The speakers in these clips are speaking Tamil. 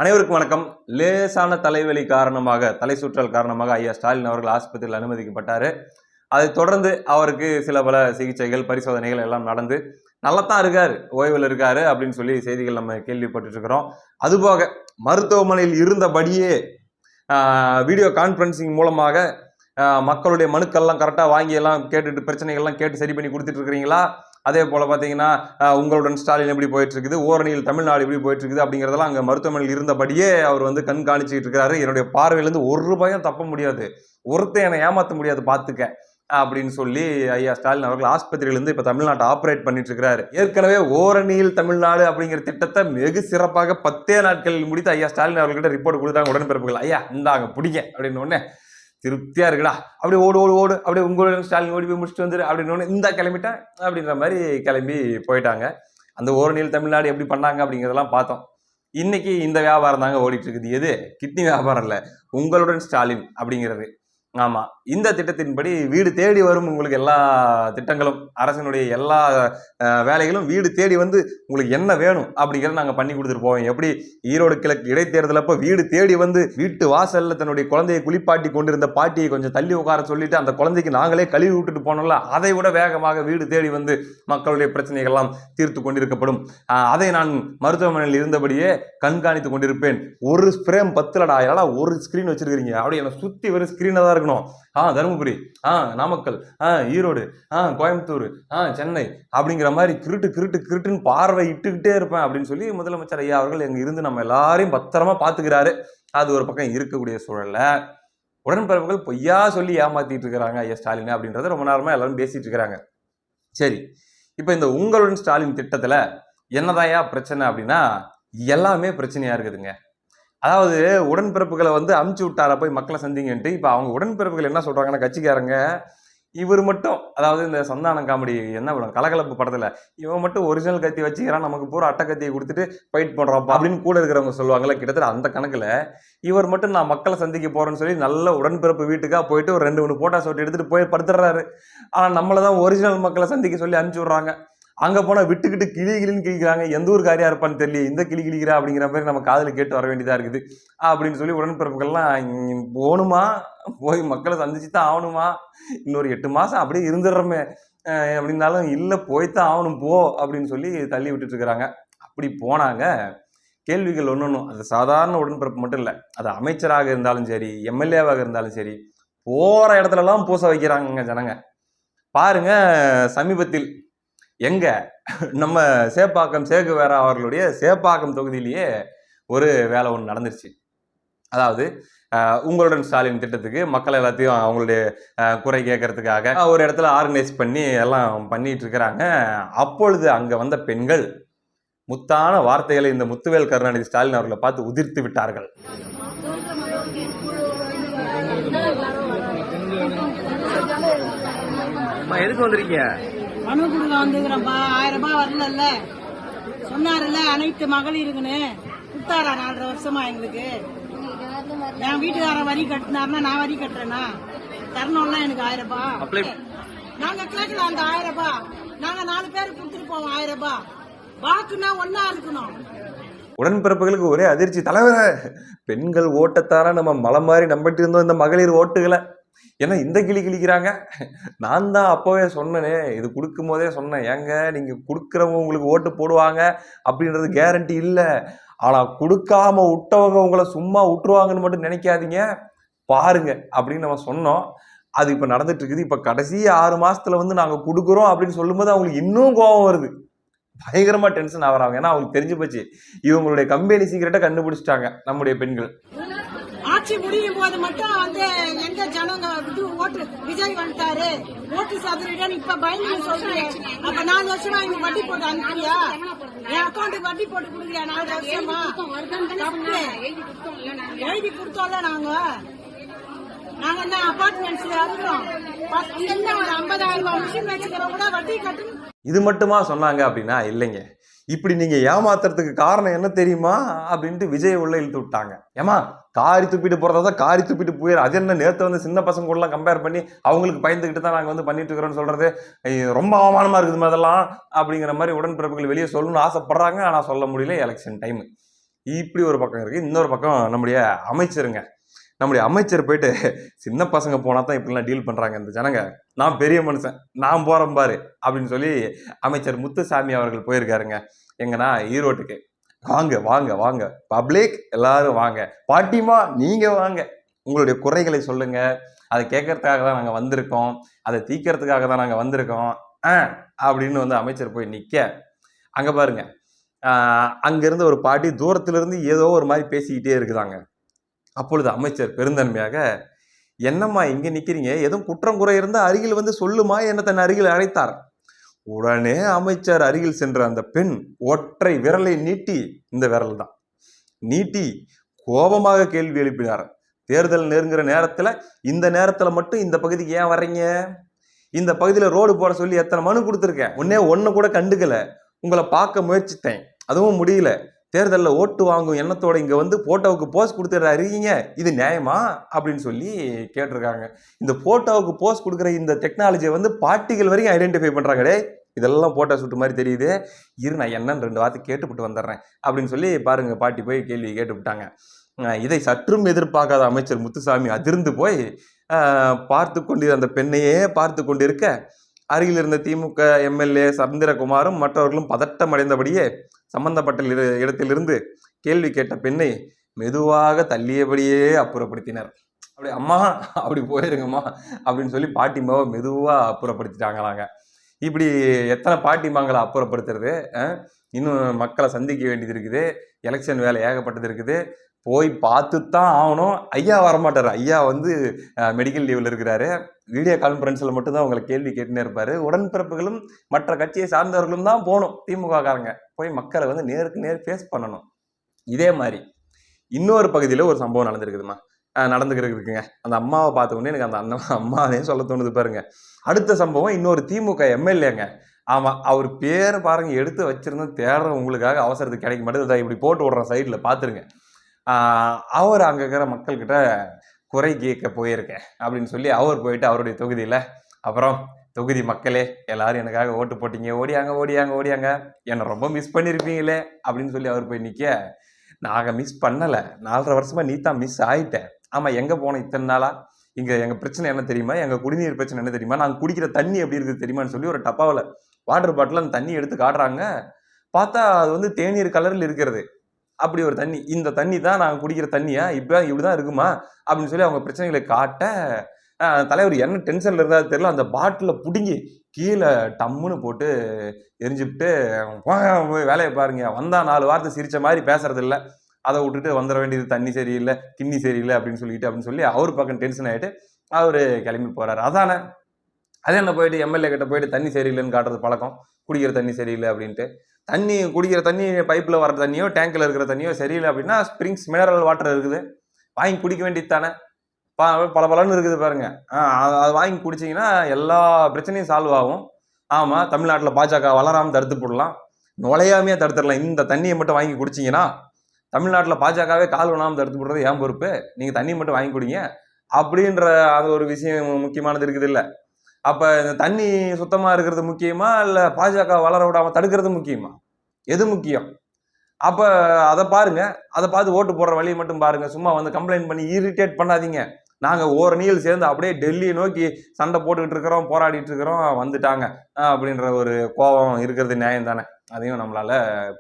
அனைவருக்கும் வணக்கம். லேசான தலைவலி காரணமாக, தலை சுற்றல் காரணமாக ஐயா ஸ்டாலின் அவர்கள் ஆஸ்பத்திரியில் அனுமதிக்கப்பட்டாரு. அதைத் தொடர்ந்து அவருக்கு சில பல சிகிச்சைகள், பரிசோதனைகள் எல்லாம் நடந்து நல்லத்தான் இருக்காரு, ஓய்வில் இருக்காரு அப்படின்னு சொல்லி செய்திகள் நம்ம கேள்விப்பட்டு இருக்கிறோம். அதுபோக மருத்துவமனையில் இருந்தபடியே வீடியோ கான்பரன்சிங் மூலமாக மக்களுடைய மனுக்கள்லாம் கரெக்டாக வாங்கி எல்லாம் கேட்டுட்டு பிரச்சனைகள்லாம் கேட்டு சரி பண்ணி கொடுத்துட்டு இருக்கிறீங்களா? அதே போல் பார்த்தீங்கன்னா உங்களுடன் ஸ்டாலின் எப்படி போயிட்டு இருக்குது, ஓரணியில் தமிழ்நாடு எப்படி போயிட்டு இருக்குது அப்படிங்கிறதெல்லாம் அங்கே மருத்துவமனையில் இருந்தபடியே அவர் வந்து கண்காணிச்சுட்டு இருக்கிறாரு. என்னுடைய பார்வையிலேருந்து ஒரு ரூபாயும் தப்ப முடியாது, ஒருத்தர் என்னை ஏமாற்ற முடியாது பார்த்துக்க அப்படின்னு சொல்லி ஐயா ஸ்டாலின் அவர்கள் ஆஸ்பத்திரியிலிருந்து இப்போ தமிழ்நாட்டை ஆப்ரேட் பண்ணிட்டு இருக்கிறாரு. ஏற்கனவே ஓரணியில் தமிழ்நாடு அப்படிங்கிற திட்டத்தை வெகு சிறப்பாக 10 நாட்களில் முடித்து ஐயா ஸ்டாலின் அவர்கிட்ட ரிப்போர்ட் கொடுத்தாங்க உடன்பிறப்புகள். ஐயா இந்தாங்க பிடிங்க அப்படின்னு ஒன்னே திருப்தியா இருக்குடா, அப்படியே ஓடு ஓடு ஓடு, அப்படியே உங்களுடன் ஸ்டாலின் ஓடி போய் முடிச்சுட்டு வந்துரு அப்படின்னு இந்த கிளம்பிட்டேன் அப்படின்ற மாதிரி கிளம்பி போயிட்டாங்க. அந்த ஓரணியில் தமிழ்நாடு எப்படி பண்ணாங்க அப்படிங்கிறதெல்லாம் பார்த்தோம். இன்னைக்கு இந்த வியாபாரம் தாங்க ஓடிட்டு இருக்குது. எது? கிட்னி வியாபாரம் இல்லை, உங்களுடன் ஸ்டாலின் அப்படிங்கிறது. ஆமா, இந்த திட்டத்தின்படி வீடு தேடி வரும் உங்களுக்கு எல்லா திட்டங்களும், அரசினுடைய எல்லா வேலைகளும் வீடு தேடி வந்து உங்களுக்கு என்ன வேணும் அப்படிங்கிறத நாங்கள் பண்ணி கொடுத்துட்டு போவோம். எப்படி ஈரோடு கிழக்கு இடைத்தேர்தல் அப்போ வீடு தேடி வந்து வீட்டு வாசல்ல தன்னுடைய குழந்தையை குளிப்பாட்டி கொண்டிருந்த பாட்டியை கொஞ்சம் தள்ளி உட்கார சொல்லிட்டு அந்த குழந்தைக்கு நாங்களே கழுவி விட்டுட்டு போனோம்ல, அதை விட வேகமாக வீடு தேடி வந்து மக்களுடைய பிரச்சனைகள்லாம் தீர்த்து கொண்டிருக்கப்படும். அதை நான் மருத்துவமனையில் இருந்தபடியே கண்காணித்து கொண்டிருப்பேன். ஒரு ஃப்ரேம் 10 லடா, ஒரு ஸ்கிரீன் வச்சிருக்கீங்க, அப்படி என்னை சுத்தி வெறும் ஸ்கிரீனை தான் இருக்கணும். தருமபுரி, நாமக்கல், ஈரோடு, கோயம்புத்தூர், சென்னை அப்படிங்கிற மாதிரி கிருட்டுன்னு பார்வை இட்டுக்கிட்டே இருப்பேன் அப்படின்னு சொல்லி முதலமைச்சர் ஐயா அவர்கள் எங்க இருந்து நம்ம எல்லாரையும் பத்திரமா பாத்துக்கிறாரு. அது ஒரு பக்கம் இருக்கக்கூடிய சூழல்ல உடன்பிறப்புகள் பொய்யா சொல்லி ஏமாத்திட்டு இருக்கிறாங்க ஐயா ஸ்டாலின் அப்படின்றத ரொம்ப நேரமா எல்லாரும் பேசிட்டு இருக்கிறாங்க. சரி, இப்ப இந்த உங்களுடன் ஸ்டாலின் திட்டத்துல என்னதாயா பிரச்சனை அப்படின்னா எல்லாமே பிரச்சனையா இருக்குதுங்க. அதாவது உடன்பிறப்புகளை வந்து அமுச்சு விட்டார போய் மக்களை சந்திங்கன்ட்டு இப்ப அவங்க உடன்பிறப்புகள் என்ன சொல்றாங்கன்னா, கட்சிக்காரங்க இவர் மட்டும், அதாவது இந்த சந்தானம் காமெடி என்ன படம் கலகலப்பு படத்துல இவன் மட்டும் ஒரிஜினல் கத்தி வச்சுக்கிறான், நமக்கு பூரா அட்டை கத்தியை கொடுத்துட்டு ஃபைட் பண்றோம் அப்படின்னு கூட இருக்கிறவங்க சொல்லுவாங்கல்ல, கிட்டத்தட்ட அந்த கணக்குல இவர் மட்டும் நான் மக்களை சந்திக்க போறேன்னு சொல்லி நல்ல உடன்பிறப்பு வீட்டுக்கா போயிட்டு ஒரு 2-3 போட்டோஸ் எடுத்துட்டு போய் படுத்துறாரு. ஆனா நம்மளதான் ஒரிஜினல் மக்களை சந்திக்க சொல்லி அனுப்பிச்சு விடுறாங்க. அங்க போனா விட்டுக்கிட்டு கிளின்னு கிழிக்கிறாங்க. எந்த ஊர் காரியா இருப்பான்னு தெரியல, இந்த கிளிக்கிறா அப்படிங்கிற மாதிரி நம்ம காதுல கேட்டு வர வேண்டியதா இருக்குது அப்படின்னு சொல்லி உடன்பிறப்புகள்லாம் போகணுமா, போய் மக்களை சந்திச்சுதான் ஆகணுமா, இன்னொரு 8 மாசம் அப்படியே இருந்துடுறோமே அப்படின்னாலும் இல்ல போய்தான் ஆகணும் போ அப்படின்னு சொல்லி தள்ளி விட்டுட்டு இருக்கிறாங்க. அப்படி போனாங்க. கேள்விகள் ஒன்னொன்னும், அது சாதாரண உடன்பிறப்பு மட்டும் இல்ல, அது அமைச்சராக இருந்தாலும் சரி, எம்எல்ஏவாக இருந்தாலும் சரி, போற இடத்துல எல்லாம் பூச வைக்கிறாங்க ஜனங்க. பாருங்க, சமீபத்தில் எங்க நம்ம சேப்பாக்கம் சேகுவேரா அவர்களுடைய சேப்பாக்கம் தொகுதியிலேயே ஒரு வேலை ஒன்று நடந்துருச்சு. அதாவது உங்களுடன் ஸ்டாலின் திட்டத்துக்கு மக்கள் எல்லாத்தையும் அவங்களுடைய குறை கேட்கறதுக்காக ஒரு இடத்துல ஆர்கனைஸ் பண்ணி எல்லாம் பண்ணிட்டு இருக்கிறாங்க. அப்பொழுது அங்க வந்த பெண்கள் முத்தான வார்த்தைகளை இந்த முத்துவேல் கருணாநிதி ஸ்டாலின் அவர்களை பார்த்து உதிர்த்து விட்டார்கள். எதுக்கு வந்திருக்கீங்க? மனு கொடுங்க வந்துக்கிறோம்ப்பா. 1000 ரூபாய் வரல சொன்னாருல்ல, அனைத்து மகளிருக்குன்னு கொடுத்தாரா 4.5 வருஷமா எங்களுக்கு. என் வீட்டுக்காரன் வரி கட்டினாருன்னா நான் வரி கட்டுறேன்னா தரணும்ல எனக்கு 1000 ரூபாய். நாங்க கேட்கலாம் அந்த 1000 ரூபாய், நாங்க 4 பேருக்கு கொடுத்துட்டு போவோம் 1000 ரூபாய். வாக்குன்னா ஒன்னா இருக்கணும். உடன்பிறப்புகளுக்கு ஒரே அதிர்ச்சி. தலைவர, பெண்கள் ஓட்டத்தார நம்ம மலை மாதிரி நம்பிட்டு இருந்தோம் இந்த மகளிர் ஓட்டுகளை, ஏன்னா இந்த கிழிக்கிறாங்க. நான் தான் அப்பவே சொன்னேனே, இது கொடுக்கும் போதே சொன்னேன், ஏங்க நீங்க கொடுக்கறவங்க உங்களுக்கு ஓட்டு போடுவாங்க அப்படின்றது கேரண்டி இல்லை, ஆனா கொடுக்காம விட்டவங்க உங்களை சும்மா விட்டுருவாங்கன்னு மட்டும் நினைக்காதீங்க பாருங்க அப்படின்னு நம்ம சொன்னோம். அது இப்ப நடந்துட்டு இருக்குது. இப்ப கடைசி 6 மாசத்துல வந்து நாங்க கொடுக்குறோம் அப்படின்னு சொல்லும் போது அவங்களுக்கு இன்னும் கோபம் வருது, பயங்கரமா டென்ஷன் ஆகுறாங்க. ஏன்னா அவங்களுக்கு தெரிஞ்சு போச்சு, இவங்களுடைய கம்பெனி சீக்கிரட்டா கண்டுபிடிச்சிட்டாங்க நம்முடைய பெண்கள். ஆட்சி முடியும் போது மட்டும் வந்து எங்க ஜனங்க ஓட்டு விஜய் வந்துட்டாரு, ஓட்டு சதவீதம் இப்ப பயந்து சொல்றேன். அப்ப 4 வருஷமா இவங்க வட்டி போட்டு அனுப்பியா, என் அக்கௌண்ட்டுக்கு வட்டி போட்டு கொடுக்குறியா 4 வருஷமா? எழுதி கொடுத்தோம்ல நாங்க என்ன அபார்ட்மெண்ட்ஸ்ல இருக்கிறோம், 50,000 ரூபாய் மிஷின் வச்சுக்கிறோம் கூட வட்டி கட்டு. இது மட்டுமா சொன்னாங்க அப்படின்னா இல்லைங்க, இப்படி நீங்க ஏமாத்துறதுக்கு காரணம் என்ன தெரியுமா அப்படின்ட்டு விஜய் உள்ள இழுத்து விட்டாங்க. ஏமா காரி துப்பிட்டு போறதா காரி துப்பிட்டு போயிரு, அது என்ன நேற்று வந்து சின்ன பசங்க கூட எல்லாம் கம்பேர் பண்ணி அவங்களுக்கு பயந்துகிட்டு தான் நாங்க வந்து பண்ணிட்டு இருக்கிறோம்னு சொல்றது ரொம்ப அவமானமா இருக்குது அதெல்லாம் அப்படிங்கிற மாதிரி உடன்பிறப்புகள் வெளியே சொல்லணும்னு ஆசைப்படுறாங்க. ஆனா சொல்ல முடியல, எலெக்ஷன் டைம். இப்படி ஒரு பக்கம் இருக்கு. இன்னொரு பக்கம் நம்முடைய அமைச்சருங்க. நம்முடைய அமைச்சர் போயிட்டு சின்ன பசங்க போனா தான் இப்படிலாம் டீல் பண்றாங்க இந்த ஜனங்க. நான் பெரிய மனுஷன், நான் போறேன் பாரு அப்படின்னு சொல்லி அமைச்சர் முத்துசாமி அவர்கள் போயிருக்காருங்க. எங்கன்னா ஈரோட்டுக்கு. வாங்க வாங்க வாங்க பப்ளிக் எல்லாரும் வாங்க, பாட்டிமா நீங்க வாங்க, உங்களுடைய குறைகளை சொல்லுங்க, அதை கேட்கறதுக்காக தான் நாங்க வந்திருக்கோம், அதை தீர்க்கறதுக்காக தான் நாங்க வந்திருக்கோம் அப்படின்னு வந்து அமைச்சர் போய் நிக்க, அங்க பாருங்க அங்க இருந்து ஒரு பாட்டி தூரத்துல இருந்து ஏதோ ஒரு மாதிரி பேசிக்கிட்டே இருக்குதாங்க. அப்பொழுது அமைச்சர் பெருந்தன்மையாக, என்னம்மா இங்க நிக்கிறீங்க, எதுவும் குற்றம் குறை இருந்தா அருகில் வந்து சொல்லுமா என தன் அருகில் அழைத்தார். உடனே அமைச்சர் அருகில் சென்ற அந்த பெண் ஒற்றை விரலை நீட்டி, இந்த விரல் தான் நீட்டி கோபமாக கேள்வி எழுப்பினார். தேர்தல் நெருங்குற நேரத்துல இந்த நேரத்துல மட்டும் இந்த பகுதிக்கு ஏன் வர்றீங்க, இந்த பகுதியில ரோடு போட சொல்லி எத்தனை மனு கொடுத்துருக்கேன், ஒன்னு கூட கண்டுக்கல, உங்களை பார்க்க முயற்சித்தேன், அதுவும் முடியல, தேர்தலில் ஓட்டு வாங்கும் எண்ணத்தோட இங்க வந்து போட்டோவுக்கு போஸ்ட் கொடுத்துட்டு இருக்கீங்க, இது நியாயமா அப்படின்னு சொல்லி கேட்டிருக்காங்க. இந்த போட்டோவுக்கு போஸ்ட் கொடுக்குற இந்த டெக்னாலஜியை வந்து பாட்டிகள் வரைக்கும் ஐடென்டிஃபை பண்றாங்க. டே இதெல்லாம் போட்டோ ஷூட் மாதிரி தெரியுது, இரு நான் என்னன்னு 2 வார்த்தை கேட்டுவிட்டு வந்துடுறேன் அப்படின்னு சொல்லி பாருங்க பாட்டி போய் கேள்வி கேட்டுவிட்டாங்க. இதை சற்றும் எதிர்பார்க்காத அமைச்சர் முத்துசாமி அதிர்ந்து போய் பார்த்து கொண்டு அந்த பெண்ணையே பார்த்து கொண்டிருக்க, அருகில் இருந்த திமுக எம்எல்ஏ சந்திரகுமாரும் மற்றவர்களும் பதட்டம் அடைந்தபடியே சம்பந்தப்பட்ட இடத்திலிருந்து கேள்வி கேட்ட பெண்ணை மெதுவாக தள்ளியபடியே அப்புறப்படுத்தினர். அப்படி அம்மா அப்படி போயிருங்கம்மா அப்படின்னு சொல்லி பாட்டிமாவை மெதுவா அப்புறப்படுத்திட்டாங்களாங்க. இப்படி எத்தனை பாட்டிமாங்களை அப்புறப்படுத்துறது, இன்னும் மக்களை சந்திக்க வேண்டியது இருக்குது, எலெக்ஷன் வேலை ஏகப்பட்டது இருக்குது, போய் பார்த்துத்தான் ஆகணும். ஐயா வரமாட்டார், ஐயா வந்து மெடிக்கல் லீவில் இருக்கிறாரு, வீடியோ கான்ஃபரன்ஸில் மட்டும்தான் உங்களை கேள்வி கேட்டுனே இருப்பாரு. உடன்பிறப்புகளும் மற்ற கட்சியை சார்ந்தவர்களும் தான் போகணும், திமுக காரங்க போய் மக்களை வந்து நேருக்கு நேர் ஃபேஸ் பண்ணணும். இதே மாதிரி இன்னொரு பகுதியில் ஒரு சம்பவம் நடந்துருக்குதுமா, நடந்துக்கிறதுக்குங்க. அந்த அம்மாவை பார்த்த உடனே எனக்கு அந்த அம்மாவே சொல்ல தோணுது பாருங்க. அடுத்த சம்பவம் இன்னொரு திமுக எம்எல்ஏங்க. ஆமா, அவர் பேரை பாருங்க, எடுத்து வச்சிருந்தா தேடுற உங்களுக்காக அவசரத்துக்கு கிடைக்க மாட்டேது, இப்படி போட்டு விடுறேன் சைடில் பார்த்துருங்க. அவர் அங்கே இருக்கிற மக்கள்கிட்ட குறை கேட்க போயிருக்கேன் அப்படின்னு சொல்லி அவர் போயிட்டு அவருடைய தொகுதியில், அப்புறம் தொகுதி மக்களே எல்லாரும் எனக்காக ஓட்டு போட்டீங்க, ஓடியாங்க ஓடியாங்க ஓடியாங்க, என்னை ரொம்ப மிஸ் பண்ணியிருப்பீங்களே அப்படின்னு சொல்லி அவர் போய் நிற்க, நாங்கள் மிஸ் பண்ணலை, 4.5 வருஷமா நீ தான் மிஸ் ஆகிட்டேன். ஆமாம், எங்கே போனோம் இத்தனை நாளா, இங்கே எங்கள் பிரச்சனை என்ன தெரியுமா, எங்கள் குடிநீர் பிரச்சனை என்ன தெரியுமா, நாங்கள் குடிக்கிற தண்ணி எப்படி இருக்குது தெரியுமான்னு சொல்லி ஒரு டப்பாவில் வாட்டர் பாட்டில் அந்த தண்ணி எடுத்து காட்டுறாங்க. பார்த்தா அது வந்து தேநீர் கலரில் இருக்கிறது. அப்படி ஒரு தண்ணி, இந்த தண்ணி தான் நாங்கள் குடிக்கிற தண்ணியா, இப்போ இப்படிதான் இருக்குமா அப்படின்னு சொல்லி அவங்க பிரச்சனைகளை காட்ட, தலைவர் என்ன டென்ஷன்ல இருந்தாலும் தெரியல, அந்த பாட்டில பிடுங்கி கீழே டம்முன்னு போட்டு எரிஞ்சுவிட்டு, வேலையை பாருங்க, வந்தா 4 வார்த்தை சிரிச்ச மாதிரி பேசுறது இல்லை, அதை விட்டுட்டு வந்துட வேண்டியது, தண்ணி சரியில்லை கிண்ணி சரியில்லை அப்படின்னு சொல்லி அவர் பக்கம் டென்ஷன் ஆகிட்டு அவர் கிளம்பி போறாரு. அதானே அதே என்ன போயிட்டு எம்எல்ஏ கிட்ட போயிட்டு தண்ணி சரியில்லைன்னு காட்டுறது பழக்கம், குடிக்கிற தண்ணி சரியில்லை அப்படின்ட்டு. தண்ணி குடிக்கிற தண்ணி பைப்பில் வர தண்ணியோ டேங்கில் இருக்கிற தண்ணியோ சரியில்லை அப்படின்னா ஸ்ப்ரிங்ஸ் மினரல் வாட்டர் இருக்குது, வாங்கி குடிக்க வேண்டியது தானே, பல பலன்னு இருக்குது பாருங்க. அது வாங்கி குடிச்சிங்கன்னா எல்லா பிரச்சனையும் சால்வ் ஆகும். ஆமாம், தமிழ்நாட்டில் பாஜக வளராமல் தடுத்து போடலாம், நுழையாமையே தடுத்துடலாம். இந்த தண்ணியை மட்டும் வாங்கி குடிச்சிங்கன்னா தமிழ்நாட்டில் பாஜகவே கால் வேணாமல் தடுத்து போடுறது ஏன் பொறுப்பு, நீங்கள் தண்ணியை மட்டும் வாங்கி குடிங்க அப்படின்ற அது ஒரு விஷயம் முக்கியமானது இருக்குது இல்லை. அப்போ இந்த தண்ணி சுத்தமாக இருக்கிறது முக்கியமா, இல்லை பாஜக வளர விடாமல் தடுக்கிறது முக்கியமா, எது முக்கியம்? அப்போ அதை பாருங்க, அதை பார்த்து ஓட்டு போடுற வழியை மட்டும் பாருங்க, சும்மா வந்து கம்ப்ளைண்ட் பண்ணி இரிட்டேட் பண்ணாதீங்க. நாங்கள் ஓரணியில் சேர்ந்து அப்படியே டெல்லியை நோக்கி சண்டை போட்டுக்கிட்டு இருக்கிறோம், போராடிட்டு இருக்கிறோம், வந்துட்டாங்க அப்படின்ற ஒரு கோபம் இருக்கிறது நியாயம் தானே, அதையும் நம்மளால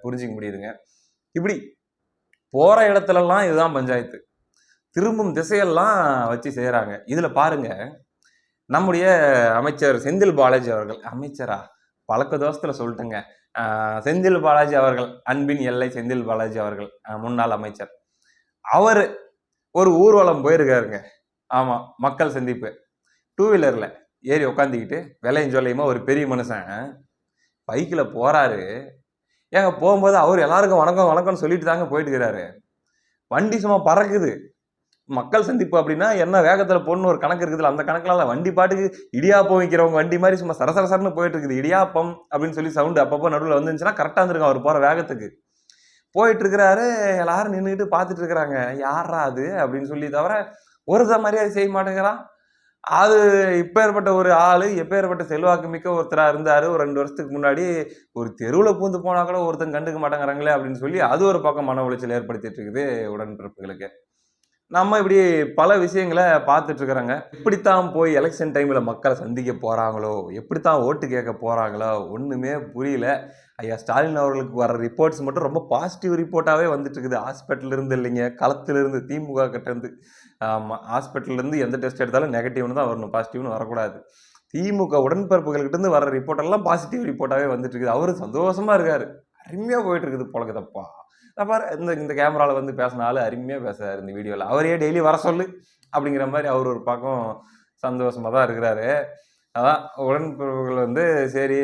புரிஞ்சிக்க முடியுதுங்க. இப்படி போகிற இடத்துலலாம் இதுதான் பஞ்சாயத்து, திரும்பும் திசையெல்லாம் வச்சு செய்கிறாங்க. இதில் பாருங்க, நம்முடைய அமைச்சர் செந்தில் பாலாஜி அவர்கள், அமைச்சரா பழக்க தோசத்தில் சொல்லிட்டுங்க, செந்தில் பாலாஜி அவர்கள், அன்பின் எல்லை செந்தில் பாலாஜி அவர்கள், முன்னாள் அமைச்சர், அவர் ஒரு ஊர்வலம் போயிருக்காருங்க. ஆமாம், மக்கள் சந்திப்பு, 2 வீலரில் ஏறி உட்காந்துக்கிட்டு விலையும் சொல்லியுமா ஒரு பெரிய மனுஷன் பைக்கில் போகிறாரு. ஏங்க போகும்போது அவர் எல்லாருக்கும் வணக்கம் வணக்கம்னு சொல்லிட்டு தாங்க போயிட்டு இருக்கிறாரு, வண்டி சும்மா பறக்குது. மக்கள் சந்திப்பு அப்படின்னா என்ன வேகத்தில் போடணும் ஒரு கணக்கு இருக்குதுல்ல, அந்த கணக்கில் வண்டி பாட்டுக்கு இடியாப்பம் வைக்கிறவங்க வண்டி மாதிரி சும்மா சரசரசரன்னு போயிட்டு இருக்குது. இடியாப்பம் அப்படின்னு சொல்லி சவுண்டு அப்பப்போ நடுவில் வந்துருந்துச்சுன்னா கரெக்டாக இருந்திருக்கும் அவர் போகிற வேகத்துக்கு. போயிட்டு இருக்கிறாரு, எல்லாரும் நின்றுக்கிட்டு பார்த்துட்டு இருக்கிறாங்க, யாரா அது அப்படின்னு சொல்லி, தவிர ஒரு மரியாதை செய்ய மாட்டேங்கிறான். அது இப்பேற்பட்ட ஒரு ஆளு, எப்பேற்பட்ட செல்வாக்கு மிக்க ஒருத்தரா இருந்தாரு. ஒரு 2 வருஷத்துக்கு முன்னாடி ஒரு தெருவுல பூந்து போனா கூட ஒருத்தங்க கண்டுக்க மாட்டேங்கிறாங்களே அப்படின்னு சொல்லி, அது ஒரு பக்கம் மன உளைச்சல் ஏற்படுத்திட்டு இருக்குது உடன்பிறப்புகளுக்கு. நம்ம இப்படி பல விஷயங்கள பார்த்துட்டு இருக்கிறோங்க. எப்படித்தான் போய் எலக்ஷன் டைம்ல மக்கள சந்திக்க போறாங்களோ, எப்படித்தான் ஓட்டு கேட்க போறாங்களோ, ஒண்ணுமே புரியல. ஐயா ஸ்டாலின் அவர்களுக்கு வர ரிப்போர்ட்ஸ் மட்டும் ரொம்ப பாசிட்டிவ் ரிப்போர்ட்டாவே வந்துட்டு இருக்குது. ஹாஸ்பிட்டல்ல இருந்து இல்லைங்க, களத்திலிருந்து திமுக கிட்ட இருந்து. ஆமா. ஹாஸ்பிட்டல்ல இருந்து எந்த டெஸ்ட் எடுத்தாலும் நெகட்டிவ்னு தான் வரணும். பாசிட்டிவ்னு வரக்கூடாது. திமுக உடன்பிறப்புகள் கிட்ட இருந்து வர ரிப்போர்ட் எல்லாம் பாசிட்டிவ் ரிப்போர்ட்டாவே வந்துட்டு இருக்குது. அவரு சந்தோஷமா இருக்காரு. அருமையா போயிட்டு இருக்குது பொழக்குதப்பா. பாரு இந்த இந்த கேமரால வந்து பேசின ஆளு அருமையா பேசுறாரு இந்த வீடியோல. அவரையே டெய்லி வர சொல்லு அப்படிங்கிற மாரி அவர் ஒரு பக்கம் சந்தோஷமா தான் இருக்கிறாரு. அதான் உடன்பிறப்புகள் வந்து சரி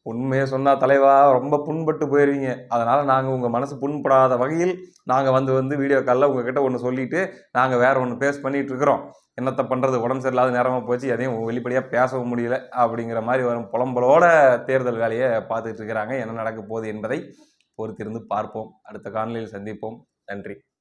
உண்மைய சொன்னா தலைவா ரொம்ப புண்பட்டு போயிருவீங்க. அதனால நாங்க உங்க மனசு புண்படாத வகையில் நாங்க வந்து வந்து வீடியோ கால்ல உங்ககிட்ட ஒண்ணு சொல்லிட்டு நாங்க வேற ஒண்ணு பேஸ் பண்ணிட்டு இருக்கிறோம். என்னத்த பண்றது உடம்பு சரியில்லாத நேரமா போச்சு எதையும் வெளிப்படையா பேசவும் முடியல அப்படிங்கிற மாதிரி வரும் புலம்பலோட தேர்தல் வேலையை பார்த்துட்டு இருக்கிறாங்க. என்ன நடக்க போகுது என்பதை பொறுத்திருந்து பார்ப்போம். அடுத்த காணொளியில் சந்திப்போம். நன்றி.